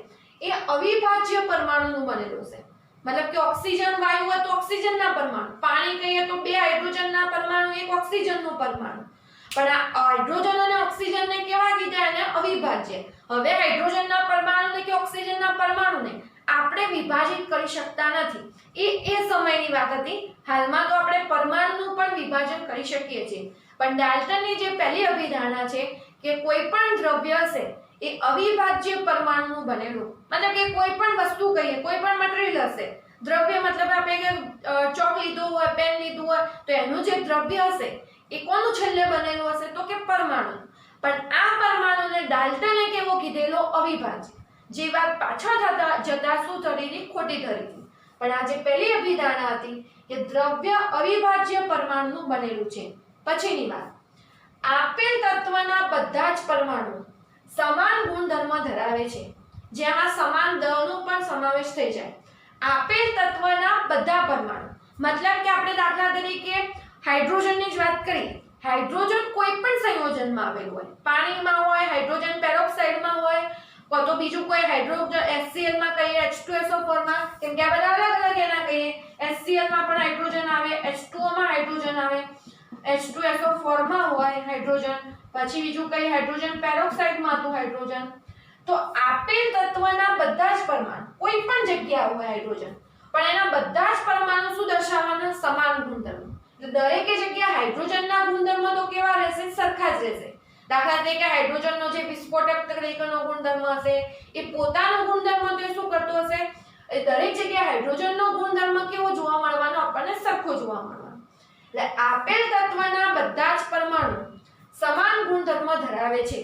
એ અવિભાજ્ય પરમાણુનું બનેલું હશે. મતલબ કે ઓક્સિજન વાયુ હોય તો ઓક્સિજનના પરમાણુ, પાણી કહીએ તો 2 હાઇડ્રોજનના પરમાણુ, 1 ઓક્સિજનનું પરમાણુ. પણ આ હાઇડ્રોજન અને ઓક્સિજનને કેવા કીધા? એને અવિભાજ્ય. હવે હાઇડ્રોજનના પરમાણુને કે ઓક્સિજનના પરમાણુને આપણે વિભાજિત કરી શકતા નથી. એ સમયની વાત હતી. હાલમાં તો આપણે પરમાણુનું પણ વિભાજન કરી શકીએ છીએ. પણ ડાલ્ટનની જે પહેલી અભિધારણા છે કે કોઈ પણ દ્રવ્ય હશે એ અવિભાજ્ય પરમાણુનું બનેલું, મતલબ કે કોઈ પણ વસ્તુ કહીએ, કોઈ પણ મટીરીયલ હશે, દ્રવ્ય મતલબ આપણે કે ચોક લીધું હોય, પેન લીધું હોય, તો એનું જે દ્રવ્ય હશે એ કોનું છેલ્લે બનેલું હશે? તો કે પરમાણુ. પણ આ પરમાણુને ડાલ્ટને કેવો કીધેલો? અવિભાજ્ય. જે વાત પાછળ જતા શું થતી? ખોટી ઠરી. પણ આ જે પહેલી અભિધારણા હતી કે દ્રવ્ય અવિભાજ્ય પરમાણુનું બનેલું છે. પછીની વાત, આપેલ તત્વના બધા જ પરમાણુ સમાન ગુણધર્મ ધરાવે છે, જેમાં સમાન દળનો પણ સમાવેશ થઈ જાય. આપેલ તત્વના બધા પરમાણુ મતલબ કે આપણે દાખલા તરીકે હાઇડ્રોજનની જ વાત કરી. હાઇડ્રોજન કોઈ પણ સંયોજનમાં આવેલું હોય, પાણીમાં હોય, હાઇડ્રોજન પેરોક્સાઇડમાં હોય, તો બીજું કોઈ હાઇડ્રોજન HCl માં કહીએ, H2SO4 માં, કેમ કે આ બધા અલગ અલગ એના કહીએ. HCl માં પણ હાઇડ્રોજન આવે, H2O માં હાઇડ્રોજન આવે, H2SO4 માં હોય હાઇડ્રોજન, પછી બીજું કઈ હાઇડ્રોજન પેરોક્સાઇડ માં હતું હાઇડ્રોજન. તો આપેલ તત્વના બધા જ પરમાણુ કોઈ પણ જગ્યાએ હોય હાઇડ્રોજન, પણ એના બધા જ પરમાણુ શું દર્શાવવાના? સમાન ગુણધર્મ. તો દરેકે જગ્યાએ હાઇડ્રોજનના ગુણધર્મ તો કેવા રહેશે? સરખા જ રહેશે. દાખલા તરીકે હાઇડ્રોજનનો જે વિસ્ફોટક તરીકેનો ગુણધર્મ હશે એ પોતાનો ગુણધર્મ તો શું કરતો હશે? એ દરેક જગ્યાએ હાઇડ્રોજનનો ગુણધર્મ કેવો જોવા મળવાનો? આપણને સરખો જોવા મળવાનો. એટલે આપેલ તત્વના બધા જ પરમાણુ સમાન ગુણધર્મ ધરાવે છે,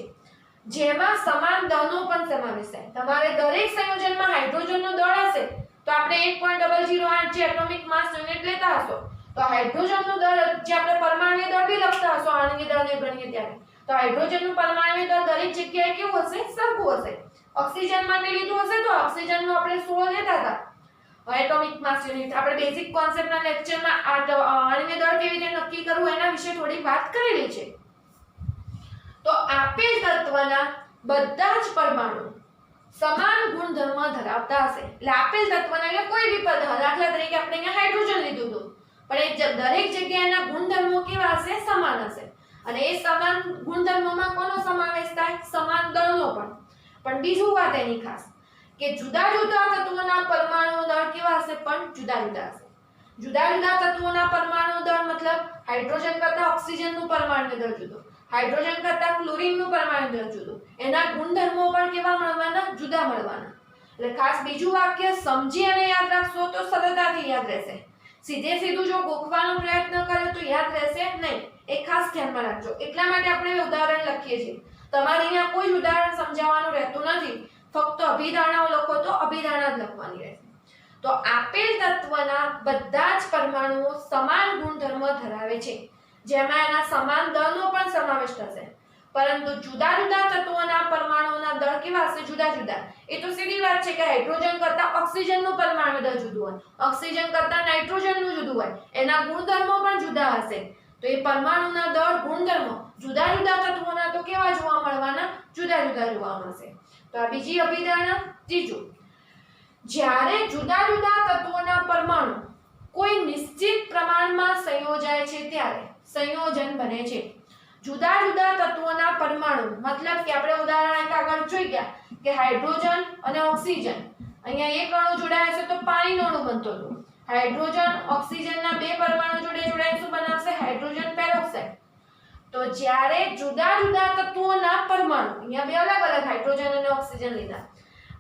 જેમાં સમાન દળનો પણ સમાવેશ થાય. તમારે દરેક સંયોજનમાં હાઇડ્રોજનનો દળ હશે તો આપણે 1.008 જે એટોમિક માસ યુનિટ લેતા હશો, તો હાઇડ્રોજનનો દળ જે આપણે પરમાણુય દળ બી લખતા હશો આણ્વિક દળને ગણીએ ત્યારે, તો હાઇડ્રોજનનું પરમાણુય દળ દરેક જગ્યાએ કેવું હશે? સરખું હશે. ઓક્સિજન માટે લીધું હશે તો ઓક્સિજનનું આપણે 16 લેતા હતા એટોમિક માસ યુનિટ. આપણે બેઝિક કોન્સેપ્ટના લેક્ચરમાં આણ્વિક દળ કેવી રીતે નક્કી કરવું એના વિશે થોડી વાત કરેલી છે. તો આપેલ તત્વના બધા જ પરમાણુ સમાન ગુણધર્મ ધરાવતા હશે. એટલે આપેલ તત્વના એટલે કોઈ બી પદાર્થ, દાખલા તરીકે આપણે અહીંયા હાઇડ્રોજન લીધું હતું, પણ એ દરેક જગ્યાએના ગુણધર્મો કેવા હશે? સમાન હશે. અને એ સમાન ગુણધર્મોમાં કોનો સમાવેશ થાય? સમાન દળનો પણ. પણ બીજું વાત એની ખાસ કે જુદા જુદા તત્વોના પરમાણુ દળ કેવા હશે? પણ જુદા જુદા હશે. જુદા જુદા તત્વોના પરમાણુ દળ મતલબ હાઇડ્રોજન કરતા ઓક્સિજનનું પરમાણુ દળ જુદું, હાઇડ્રોજન કરતા ક્લોરીનનું પરમાણુ દળ જુદું. એના ગુણધર્મો પણ કેવા મળવાના? જુદા મળવાના. એટલે ખાસ બીજું વાક્ય સમજી અને યાદ રાખશો તો સરળતાથી યાદ રહેશે. સીધે સીધું જો ગોખવાનો પ્રયત્ન કર્યો તો યાદ રહેશે નહીં. એ ખાસ ધ્યાનમાં રાખજો. એટલા માટે આપણે ઉદાહરણ લખીએ છીએ. તમારે અહીંયા કોઈ જ ઉદાહરણ સમજાવવાનું રહેતું નથી, ફક્ત અભિધારણાઓ લખો તો અભિધારણા જ લખવાની રહેશે. તો આપેલ તત્વના બધા જ પરમાણુઓ સમાન ગુણધર્મ ધરાવે છે, જેમાં એના સમાન દળનો પણ સમાવેશ થશે. પરંતુ જુદા જુદા તત્વોના પરમાણુઓના દળ કેવા હશે? જુદા જુદા. એ તો સીધી વાત છે કે હાઇડ્રોજન કરતા ઓક્સિજનનું પરમાણુ દળ જુદું હોય, ઓક્સિજન કરતા નાઇટ્રોજનનું જુદું હોય, એના ગુણધર્મો પણ જુદા હશે. તો એ પરમાણુના દળ ગુણધર્મો જુદા જુદા તત્વોના તો કેવા જોવા મળવાના? જુદા જુદા જોવા મળશે. તો આ બીજી અભિધારણા. ત્રીજું, જ્યારે જુદા જુદા તત્વોના પરમાણુ કોઈ નિશ્ચિત પ્રમાણમાં સંયોજાય છે ત્યારે સંયોજન બને છે. જુદા જુદા તત્વોના પરમાણુ મતલબ કે આપણે ઉદાહરણ આગળ જોઈ ગયા કે હાઇડ્રોજન અને ઓક્સિજન, અહીંયા એક અણુ જોડાય છે તો પાણીનો અણુ બનતો હતો. હાઇડ્રોજન ઓક્સિજનના બે પરમાણુ જોડે જોડાય શું બનાવશે? Hydrogen peroxide. તો જ્યારે જુદા જુદા તત્વોના પરમાણુ, અહીંયા બે અલગ અલગ હાઇડ્રોજન અને ઓક્સિજન લીધા.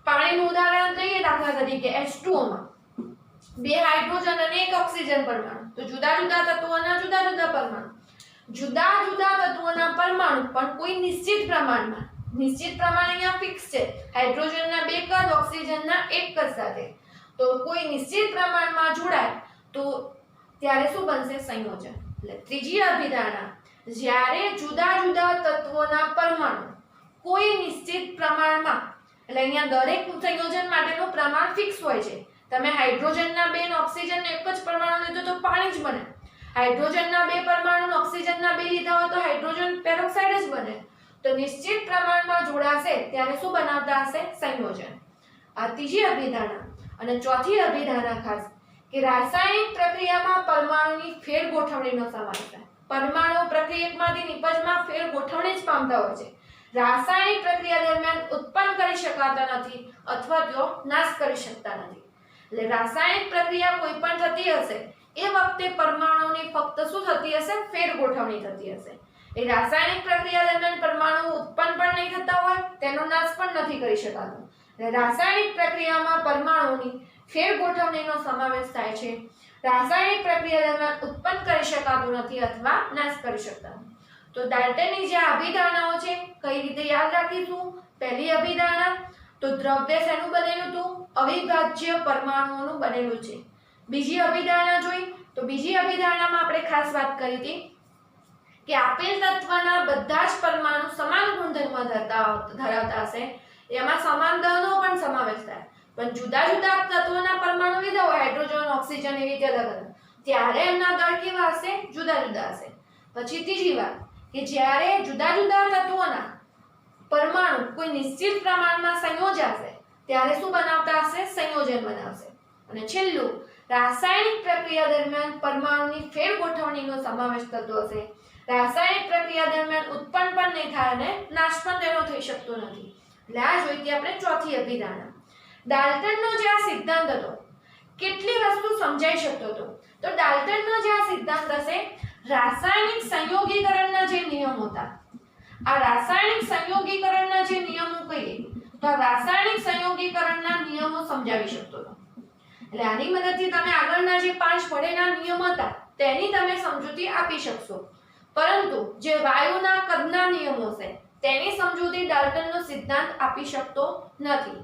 પાણીનું ઉદાહરણ લઈએ દાખલા તરીકે H2O માં બે હાઇડ્રોજન અને એક ઓક્સિજન પરમાણુ. તો જુદા જુદા તત્વોના જુદા જુદા પરમાણુ. જુદા જુદા તત્વોના પરમાણુ પણ કોઈ નિશ્ચિત પ્રમાણમાં, નિશ્ચિત પ્રમાણ અહીંયા ફિક્સ છે, હાઇડ્રોજનના બે કદ, ઓક્સિજનના એક કદ સાથે. તો કોઈ નિશ્ચિત પ્રમાણમાં જોડાય તો ત્યારે શું બનશે? સંયોજન. એટલે ત્રીજી અભિધારણા, જ્યારે જુદા જુદા તત્વોના પરમાણુ કોઈ નિશ્ચિત પ્રમાણમાં, એટલે અહીંયા દરેક સંયોજન માટેનું પ્રમાણ ફિક્સ હોય છે. તમે હાઇડ્રોજનના બે અને ઓક્સિજનના એક જ પરમાણુ લીધો તો પાણી જ બને. હાઇડ્રોજનના 2 પરમાણુ ઓક્સિજનના 2 લીધા હોય તો હાઇડ્રોજન પેરોક્સાઇડ જ બને. તો નિશ્ચિત પ્રમાણમાં જોડાશે ત્યારે શું બનાવતા હશે? સંયોજન. આ ત્રીજી અભિધારણા. અને ચોથી અભિધારણા ખાસ કે રાસાયણિક પ્રક્રિયામાં પરમાણુની ફેર ગોઠવણીનો સમાવેશ થાય. પરમાણુ પ્રક્રિયકમાંથી નિપજમાં ફેર ગોઠવણી જ પામતા હોય છે. રાસાયણિક પ્રક્રિયા દરમિયાન ઉત્પન્ન કરી શકાતા નથી અથવા તેઓ નાશ કરી શકતા નથી. એટલે રાસાયણિક પ્રક્રિયા કોઈ પણ થતી હશે એ વખતે પરમાણુની ફક્ત શું થતી હશે? ફેર ગોઠવણી થતી હશે. એ રાસાયણિક પ્રક્રિયા દરમિયાન પરમાણુ ઉત્પન્ન પણ નહીં થતા હોય, તેનો નાશ પણ નથી કરી શકાતો. રાસાયણિક પ્રક્રિયામાં પરમાણુની ફેર ગોઠવણીનો સમાવેશ થાય છે. રાસાયણિક પ્રક્રિયા દરમિયાન ઉત્પન્ન કરી શકાતું નથી અથવા નાશ કરી શકતા નથી. તો ડાલ્ટનની જે અભિધારણાઓ છે કઈ રીતે યાદ રાખીશું? પહેલી અભિધારણા તો દ્રવ્ય શેનું બનેલું હતું? અવિભાજ્ય પરમાણુઓનું બનેલું છે. બીજી અભિધારણા જોઈ તો બીજી અભિધારણામાં આપણે ખાસ વાત કરી હતી કે આપેલ તત્વના બધા જ પરમાણુ સમાન ગુણધર્મ ધરાવતા હશે. એમાં સમાન દળનો પણ સમાવેશ થાય, પણ જુદા જુદા તત્વોના પરમાણુ લીધા હોય હાઇડ્રોજન, ઓક્સિજન એવી રીતે અલગ અલગ, ત્યારે એમના દળ કેવા હશે? જુદા જુદા હશે. પછી ત્રીજી વાત કે જ્યારે જુદા જુદા તત્વોના પરમાણુ કોઈ નિશ્ચિત પ્રમાણમાં સંયોજાશે ત્યારે શું બનાવતા હશે? સંયોજન બનાવશે. અને છેલ્લું, રાસાયણિક પ્રક્રિયા દરમિયાન પરમાણુની ફેર ગોઠવણીનો સમાવેશ થતો હશે. રાસાયણિક પ્રક્રિયા દરમિયાન ઉત્પન્ન પણ નહીં થાય અને નાશ પણ તેનો થઈ શકતો નથી. એટલે આ જોઈ હતી આપણે ચોથી અભિધારણા. ડાલ્ટનનો જે આ સિદ્ધાંત હતો, કેટલી વસ્તુ સમજાઈ શકતો હતો? તો ડાલ્ટનનો જે આ સિદ્ધાંત હશે, રાસાયણિક સંયોગીકરણના જે નિયમો હતા, આ રાસાયણિક સંયોગીકરણના જે નિયમો કહીએ તો આ રાસાયણિક સંયોગીકરણના નિયમો સમજાવી શકતો હતો. એટલે આની મદદથી તમે આગળના જે 5 પડેલા નિયમો હતા તેની તમે સમજૂતી આપી શકશો. પરંતુ જે વાયુના કદના નિયમો છે તેની સમજૂતી ડાલ્ટનનો સિદ્ધાંત આપી શકતો નથી.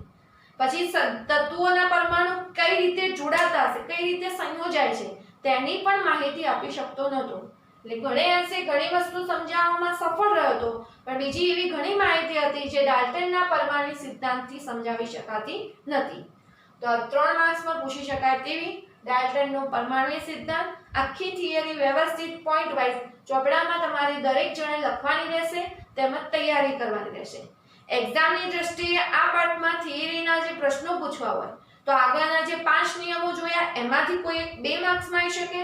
પછી તત્વોના પરમાણુ કઈ રીતે જોડાતા હશે, કઈ રીતે સંયોજાય છે તેની પણ માહિતી આપી શકતો નહોતો. એટલે ઘણે અંશે ઘણી વસ્તુ સમજાવવામાં સફળ રહ્યો હતો, પણ બીજી એવી ઘણી માહિતી હતી જે ડાલ્ટનના પરમાણુ સિદ્ધાંતથી સમજાવી શકાતી નથી. તો 3 માર્ક્સમાં પૂછી શકાય તેવી ડાલ્ટનનો પરમાણુ સિદ્ધાંત આખી થિયરી વ્યવસ્થિત પોઈન્ટ વાઇઝ ચોપડામાં તમારે દરેક જણે લખવાની રહેશે, તેમજ તૈયારી કરવાની રહેશે. એક્ઝામની દ્રષ્ટિએ આ પાઠમાં થિયરીના જે પ્રશ્નો પૂછવા હોય તો આગળના જે 5 નિયમો જોયા એમાંથી કોઈ 2 માર્ક્સમાં આવી શકે,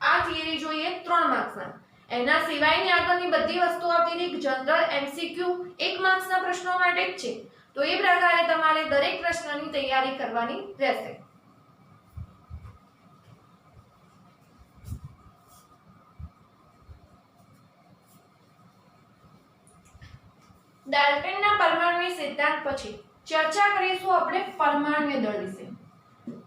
આ થિયરી જોઈએ 3 માર્ક્સમાં. એના સિવાયની આગળની બધી વસ્તુઓ આવતી હતી જનરલ એમસીક્યુ 1 માર્ક્સના પ્રશ્નો માટે જ છે. તો એ પ્રકારે તમારે દરેક પ્રશ્નની તૈયારી કરવાની રહેશે. ડાલ્ટનના પરમાણુ સિદ્ધાંત પછી ચર્ચા કરીશું આપણે પરમાણુ દળ વિશે.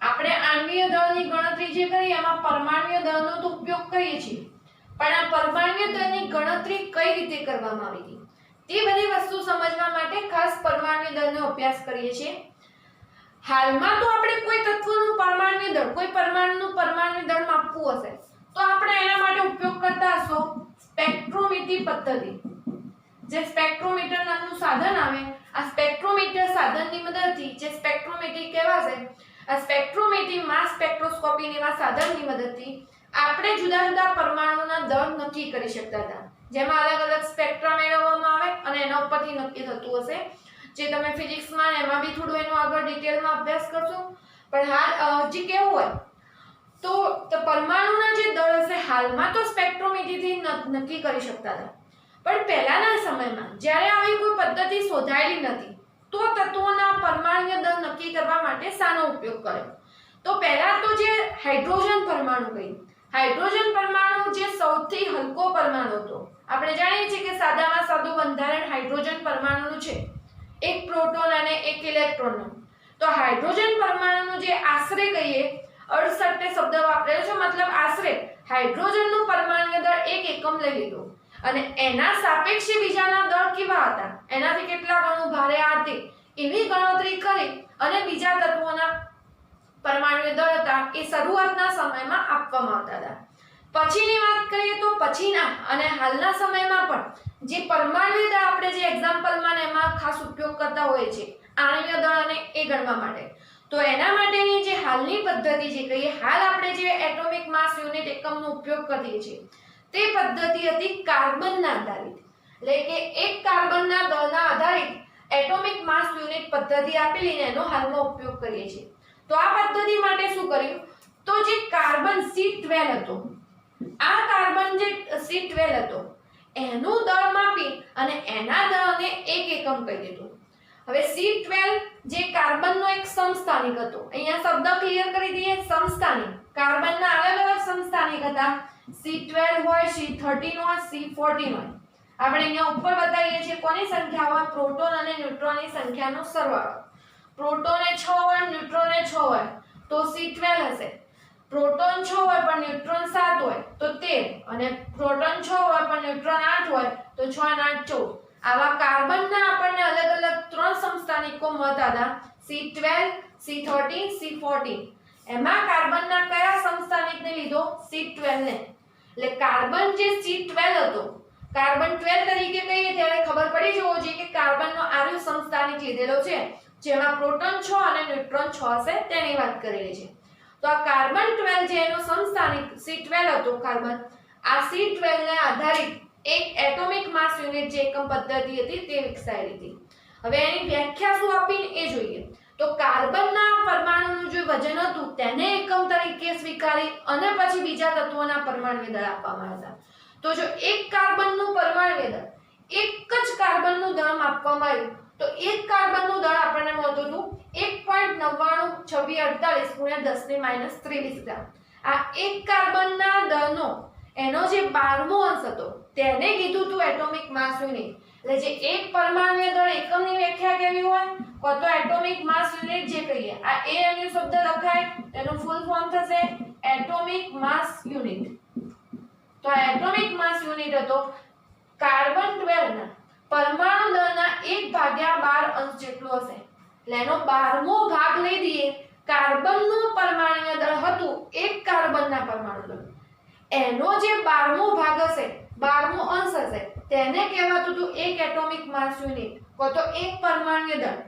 આપણે આણ્વીય દળની ગણતરી જે કરી એમાં પરમાણુ દળનો તો ઉપયોગ કરીએ છીએ, પણ આ પરમાણુ દળની ગણતરી કઈ રીતે કરવામાં આવી હતી તે બધી વસ્તુ સમજવા માટે ખાસ પરમાણુ દળનો અભ્યાસ કરીએ છીએ. હાલમાં તો આપણે કોઈ તત્વનું પરમાણુ દળ, કોઈ પરમાણુનું પરમાણુ દળ માપવું હશે તો આપણે એના માટે ઉપયોગ કરતા હશો સ્પેક્ટ્રોમેટ્રી પદ્ધતિ. જે સ્પેક્ટ્રોમીટર નામનું સાધન આવે, આ સ્પેક્ટ્રોમીટર સાધનની મદદથી જે સ્પેક્ટ્રોમેટ્રી કહેવાશે, આ સ્પેક્ટ્રોમેટ્રી માસ સ્પેક્ટ્રોસ્કોપી જેવા સાધનની મદદથી આપણે જુદા જુદા પરમાણુના દળ નક્કી કરી શકતા હતા. જેમાં અલગ અલગ સ્પેક્ટ્રા મેળવવામાં આવે અને એના ઉપરથી નક્કી થતું હશે, જે તમે ફિઝિક્સમાં એમાં બી થોડું એનો આગળ ડિટેલમાં અભ્યાસ કરશો. પણ હાલ જે કેવું હોય તો પરમાણુના જે દળ હશે હાલમાં તો સ્પેક્ટ્રોમેટ્રીથી નક્કી કરી શકતા હતા, પણ પહેલાના સમયમાં જ્યારે આવી કોઈ પદ્ધતિ શોધાયેલી નથી તો તત્વોના પરમાણુ દળ નક્કી કરવા માટે શાનો ઉપયોગ કર્યો? તો પહેલા તો જે હાઇડ્રોજન પરમાણુ કહી, હાઇડ્રોજન પરમાણુ જે સૌથી હલકો પરમાણુ હતો. આપણે જાણીએ છીએ કે સાદામાં સાદું બંધારણ હાઇડ્રોજન પરમાણુનું છે, એક પ્રોટોન અને એક ઇલેક્ટ્રોનનું. તો હાઇડ્રોજન પરમાણુનું જે આશરે કહીએ 68 શબ્દ વાપરેલો છે, મતલબ આશરે હાઇડ્રોજનનું પરમાણુ દળ 1 એકમ લઈ લીધું અને એના સાપેક્ષે બીજાના દળ કેવા હતા, એનાથી કેટલા ગણું ભારે હતા એવી ગણતરી કરી અને બીજા તત્વોના પરમાણુ દળ હતા એ શરૂઆતના સમયમાં આપવામાં આવતા હતા. પછીની વાત કરીએ તો પછીના અને હાલના સમયમાં પણ જે પરમાણુ દળ આપણે જે એક્ઝામ્પલમાં એમાં ખાસ ઉપયોગ કરતા હોય છે આણ્વીય દળ અને એ ગણવા માટે, તો એના માટેની જે હાલની પદ્ધતિ જે કહીએ, હાલ આપણે જે એટોમિક માસ યુનિટ એકમનો ઉપયોગ કરીએ છીએ તે પદ્ધતિ હતી કાર્બનના આધારિત, એટલે કે એક કાર્બનના દળના આધારિત એટોમિક માસ યુનિટ પદ્ધતિ આપેલી ને એનો હાલમાં ઉપયોગ કરીએ છીએ. તો આ પદ્ધતિ માટે શું કર્યું, તો જે કાર્બન C12 હતો, આ કાર્બન જે C12 હતો એનું દળ માપી અને એના દળને 1 એકમ કહી દીધું. હવે C12 જે કાર્બનનો એક સમસ્થાનિક હતો, અહીંયા શબ્દ ક્લિયર કરી દઈએ, સમસ્થાનિક. કાર્બનના અલગ અલગ સમસ્થાનિક હતા, C12 હોય, C13 હોય, C14 હોય. આપણે અહીંયા ઉપર બતાવીએ છીએ કોની સંખ્યા હોય, પ્રોટોન અને ન્યુટ્રોનની સંખ્યાનો સરવાળો. પ્રોટોન એ 6 હોય, ન્યુટ્રોન એ 6 હોય તો C12 હશે. પ્રોટોન 6 હોય પણ ન્યુટ્રોન 7 હોય તો 13, અને પ્રોટોન 6 હોય પણ ન્યુટ્રોન 8 હોય તો 6 અને 8 14. આવા કાર્બનના આપણને અલગ અલગ 3 સમસ્થાનિકો મળતા હતા, C12, C13, C14. એમાં કાર્બનના કયા સમસ્થાનિકને લીધો, C12 ને. એટલે કાર્બન જે C12 હતો, કાર્બન 12 તરીકે કહીએ ત્યારે ખબર પડી જવો જોઈએ કે કાર્બનનો આર્ય સમસ્થાનિક લીધેલો છે, જેમાં પ્રોટોન 6 અને ન્યુટ્રોન 6 હશે તેની વાત કરેલી છે. તો આ કાર્બન 12 જે એનો સમસ્થાનિક C12 હતો કાર્બન, આ C12 ને આધારિત એક એટોમિક માસ યુનિટ જે એકમ પદ્ધતિ હતી તે વિકસાયેલી હતી. હવે એની વ્યાખ્યા શું આપીને એ જોઈએ. તો કાર્બનના પરમાણુનું જે વજન હતું તેને એકમ તરીકે સ્વીકારી અને પછી બીજા તત્વોના પરમાણુ દળ આપવામાં આવ્યા. તો જો એક કાર્બનનું પરમાણુ દળ, એક જ કાર્બનનું દળ માપવામાં આવ્યું તો એક કાર્બનનું દળ આપણને મળતું હતું 1.992648 × 10⁻23 ગ્રામ. આ એક કાર્બનના દળનો એનો જે 12મો અંશ હતો તેને કીધું હતું એટોમિક માસ યુનિટ. એટલે જે એક પરમાણુ દળ એકમની વ્યાખ્યા કેવી હોય, કો તો એટોમિક માસ યુનિટ જે કહીએ, આ AMU શબ્દ લખાય એનું ફૂલ ફોર્મ થશે એટોમિક માસ યુનિટ. તો આ એટોમિક માસ યુનિટ હતો કાર્બન 12 ના પરમાણુ દળના 1/12 અંશ જેટલો હશે. એટલે એનો 12મો ભાગ લઈ દઈએ. કાર્બનનું પરમાણુ દળ હતું એક કાર્બનના પરમાણુ દળ, એનો જે 12મો ભાગ હશે, 12મો અંશ હશે, તેને કહેવાતું હતું એક એટોમિક માસ યુનિટ, કો તો એક પરમાણુ દળ.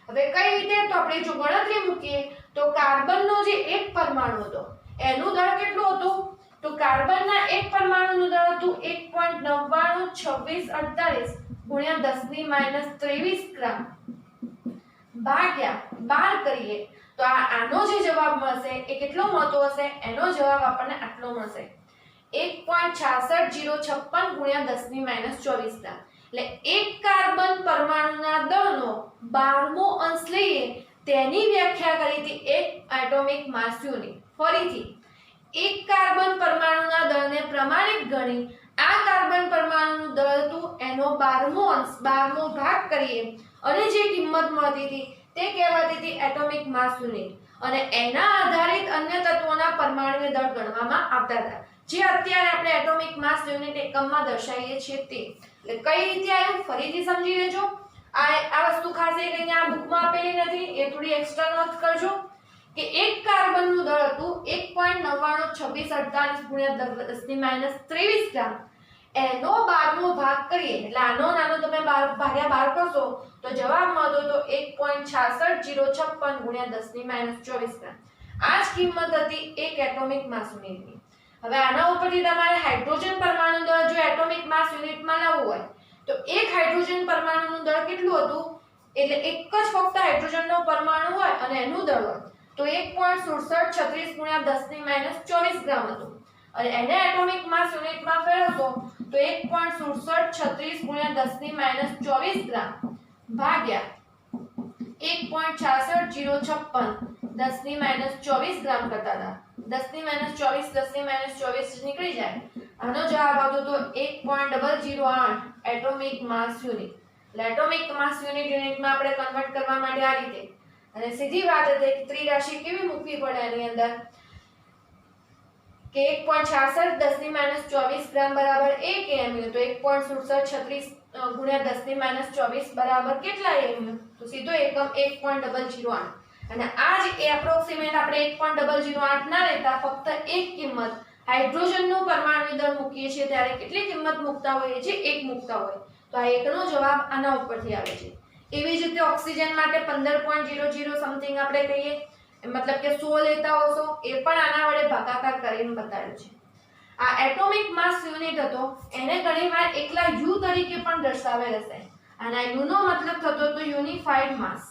હવે કઈ રીતે, તો આપણે જો ગણતરી મૂકીએ તો કાર્બનનો જે એક પરમાણુ હતો એનું દળ કેટલું હતું, તો કાર્બનના એક પરમાણુનું દળ હતું 1.992648 × 10⁻23 ગ્રામ ભાગ્યા 12 કરીએ તો આનો જે જવાબ મળશે એ કેટલો મળતો હશે, એનો જવાબ આપણને આટલો મળશે 1.66056 × 10⁻24 ગ્રામ. એટલે એક કાર્બન પરમાણુના દળનો 12મો અંશ લઈએ તેની વ્યાખ્યા કરી હતી એક એટોમિક માસ યુનિટ. ફરીથી એક કાર્બન પરમાણુના દળને પ્રમાણિત ગણી આ કાર્બન પરમાણુનું દળ હતું એનો 12મો અંશ, 12મો ભાગ કરીએ અને જે કિંમત મળતી હતી તે કહેવાતી હતી એટોમિક માસ યુનિટ, અને એના આધારિત અન્ય તત્વોના પરમાણુ દળ ગણવામાં આવતા હતા, જે અત્યારે આપણે એટોમિક માસ યુનિટ એકમમાં દર્શાવીએ છીએ તે. એટલે કઈ રીતે આવ્યું ફરીથી સમજી લેજો. આ વસ્તુ ખાસ એ કઈ આ બુકમાં આપેલી નથી, એ થોડી એક્સ્ટ્રા નોંધ કરજો કે એક કાર્બનનું દળ હતું 1.992648 × 10⁻23 ગ્રામ. એનો 12મો ભાગ કરીએ એટલે આનો નાનો તમે ભાગ્યા 12 કરશો તો જવાબ મળતો તો 1.66056 × 10⁻24 ગ્રામ. આ જ કિંમત હતી એક એટોમિક માસ યુનિટની. હવે આના ઉપરથી તમારે હાઇડ્રોજન પરમાણુ દળ જો એટોમિક માસ યુનિટમાં લાવવું હોય તો એક હાઇડ્રોજન પરમાણુનું દળ કેટલું હતું, એટલે એક જ ફક્ત હાઇડ્રોજનનો પરમાણુ હોય અને એનું દળ હોય તો 1.6736 × 10⁻24 ગ્રામ હતું, અને એને એટોમિક માસ યુનિટમાં ફેરવશો તો 1.6736 × 10⁻24 ગ્રામ ભાગ્યા 1.66056 10⁻24 ગ્રામ કરતા હતા. 10⁻24 10⁻24 નીકળી જાય, આનો જવાબ આવતો તો 1.008 એટોમિક માસ યુનિટ. એટલે એટોમિક માસ યુનિટમાં આપણે કન્વર્ટ કરવા માટે આ રીતે, અને સીધી વાત હતી કે ત્રિરાશિ કેવી મૂકવી પડે એની અંદર કે 1.66 10⁻24 ગ્રામ બરાબર 1 AMU, તો 1.6736 × 10⁻24 બરાબર કેટલા AMU, તો સીધો એકમ 1.008. અને આ જ એપ્રોક્સિમેટ આપણે 1.008 ના લેતા ફક્ત એક કિંમત હાઇડ્રોજનનું પરમાણુ દળ મૂકીએ છીએ ત્યારે કેટલી કિંમત મૂકતા હોઈએ છીએ, 1 મૂકતા હોય તો આ એકનો જવાબ આના ઉપરથી આવે છે. એવી જ રીતે ઓક્સિજન માટે 15.00 સમથિંગ આપણે કહીએ મતલબ કે 100 લેતા હશો એ પણ આના વડે ભાગાકાર કરીને બતાવ્યું છે. આ એટોમિક માસ યુનિટ હતો એને ઘણીવાર એકલા યુ તરીકે પણ દર્શાવેલ હશે. આના યુ નો મતલબ થતો તો યુનિફાઈડ માસ,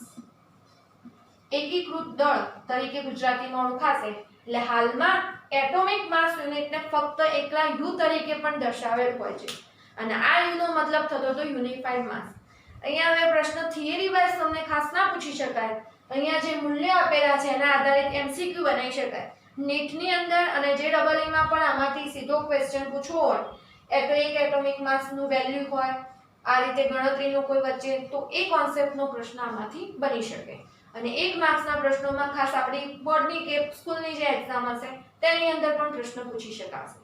એકીકૃત દળ તરીકે ગુજરાતીમાં ઓળખાશે. એટલે હાલમાં એટોમિક માસ યુનિટને ફક્ત એકલા યુ તરીકે પણ દર્શાવેલ હોય છે અને આ યુ નો મતલબ થતો તો યુનિફાઈડ માસ. અહીંયા હવે પ્રશ્ન થિયરી વાઇઝ તમને ખાસ ના પૂછી શકાય. અહીંયા જે મૂલ્ય આપેલા છે એના આધારિત એમસીક્યુ બનાવી શકાય. નીટની અંદર અને JEE માં પણ આમાંથી સીધો ક્વેશ્ચન પૂછવો હોય તો એક એટોમિક માસ નું વેલ્યુ હોય આ રીતે ગણતરીનો કોઈ વચ્ચે તો એ કોન્સેપ્ટનો પ્રશ્ન આમાંથી બની શકે. અને 1 માર્ક્સના પ્રશ્નોમાં ખાસ આપણી બોર્ડની કે સ્કૂલની જે એક્ઝામ હશે તેની અંદર પણ પ્રશ્ન પૂછી શકાશે.